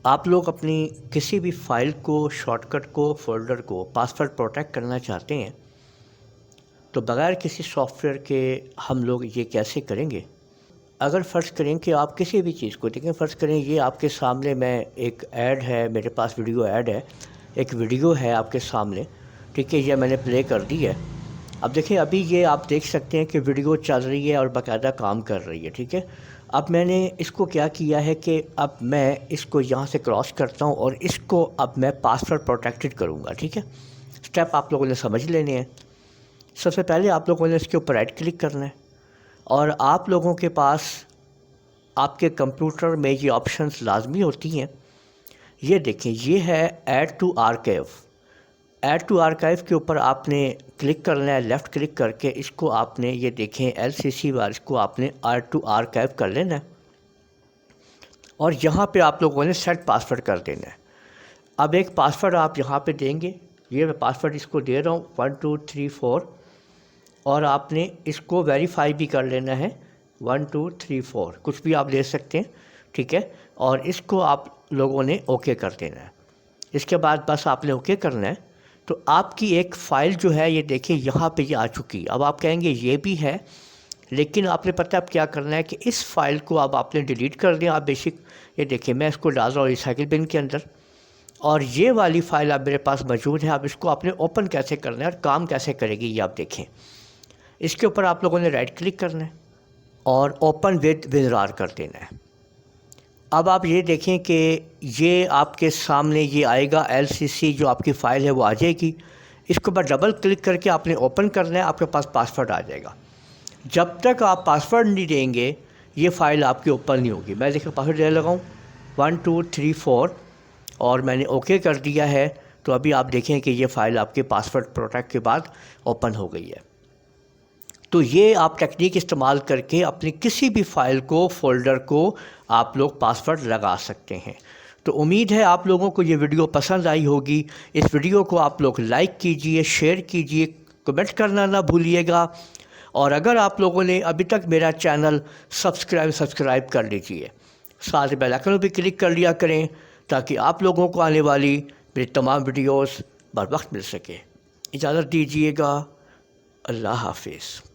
آپ لوگ اپنی کسی بھی فائل کو، شارٹ کٹ کو، فولڈر کو پاسورڈ پروٹیکٹ کرنا چاہتے ہیں تو بغیر کسی سافٹ ویئر کے ہم لوگ یہ کیسے کریں گے؟ اگر فرض کریں کہ آپ کسی بھی چیز کو دیکھیں، فرض کریں یہ آپ کے سامنے میں ایک ایڈ ہے، میرے پاس ویڈیو ایڈ ہے، ایک ویڈیو ہے آپ کے سامنے، ٹھیک ہے، یہ میں نے پلے کر دی ہے۔ اب دیکھیں ابھی یہ آپ دیکھ سکتے ہیں کہ ویڈیو چل رہی ہے اور باقاعدہ کام کر رہی ہے، ٹھیک ہے۔ اب میں نے اس کو کیا کیا ہے کہ اب میں اس کو یہاں سے کراس کرتا ہوں اور اس کو اب میں پاسورڈ پروٹیکٹڈ کروں گا، ٹھیک ہے۔ سٹیپ آپ لوگوں نے سمجھ لینے ہیں۔ سب سے پہلے آپ لوگوں نے اس کے اوپر رائٹ کلک کرنا ہے اور آپ لوگوں کے پاس آپ کے کمپیوٹر میں یہ آپشنز لازمی ہوتی ہیں۔ یہ دیکھیں، یہ ہے add to archive. Add to archive کے اوپر آپ نے کلک کرنا ہے، لیفٹ کلک کر کے اس کو آپ نے یہ دیکھیں LCC وار اس کو آپ نے ایڈ ٹو آرکائیو کر لینا ہے اور یہاں پہ آپ لوگوں نے سیٹ پاسورڈ کر دینا ہے۔ اب ایک پاسورڈ آپ یہاں پہ دیں گے، یہ میں پاسورڈ اس کو دے رہا ہوں 1 2 3 4، اور آپ نے اس کو ویریفائی بھی کر لینا ہے 1 2 3 4، کچھ بھی آپ لے سکتے ہیں، ٹھیک ہے، اور اس کو آپ لوگوں نے اوکے کر دینا ہے۔ اس کے بعد بس آپ نے اوکے کرنا ہے تو آپ کی ایک فائل جو ہے یہ دیکھیں یہاں پہ یہ آ چکی۔ اب آپ کہیں گے یہ بھی ہے، لیکن آپ نے پتہ اب کیا کرنا ہے کہ اس فائل کو اب آپ نے ڈیلیٹ کر دیا۔ آپ بیشک یہ دیکھیں میں اس کو ڈال رہا ہوں ریسائیکل بن کے اندر، اور یہ والی فائل اب میرے پاس موجود ہے۔ اب اس کو آپ نے اوپن کیسے کرنا ہے اور کام کیسے کرے گی یہ آپ دیکھیں۔ اس کے اوپر آپ لوگوں نے رائٹ کلک کرنا ہے اور اوپن ود وزرار کر دینا ہے۔ اب آپ یہ دیکھیں کہ یہ آپ کے سامنے یہ آئے گا LCC جو آپ کی فائل ہے وہ آ جائے گی۔ اس کے اوپر ڈبل کلک کر کے آپ نے اوپن کرنا ہے، آپ کے پاس پاسورڈ آ جائے گا۔ جب تک آپ پاسورڈ نہیں دیں گے یہ فائل آپ کی اوپن نہیں ہوگی۔ میں دیکھیں پاسورڈ دے لگاؤں 1 2 3 4 اور میں نے اوکے کر دیا ہے، تو ابھی آپ دیکھیں کہ یہ فائل آپ کے پاسورڈ پروٹیکٹ کے بعد اوپن ہو گئی ہے۔ تو یہ آپ ٹیکنیک استعمال کر کے اپنی کسی بھی فائل کو، فولڈر کو آپ لوگ پاسورڈ لگا سکتے ہیں۔ تو امید ہے آپ لوگوں کو یہ ویڈیو پسند آئی ہوگی۔ اس ویڈیو کو آپ لوگ لائک کیجئے، شیئر کیجئے، کمنٹ کرنا نہ بھولیے گا، اور اگر آپ لوگوں نے ابھی تک میرا چینل سبسکرائب کر لیجئے، ساتھ بیل آئیکن پہ کلک کر لیا کریں تاکہ آپ لوگوں کو آنے والی میری تمام ویڈیوز بر وقت مل سکے۔ اجازت دیجیے گا، اللہ حافظ۔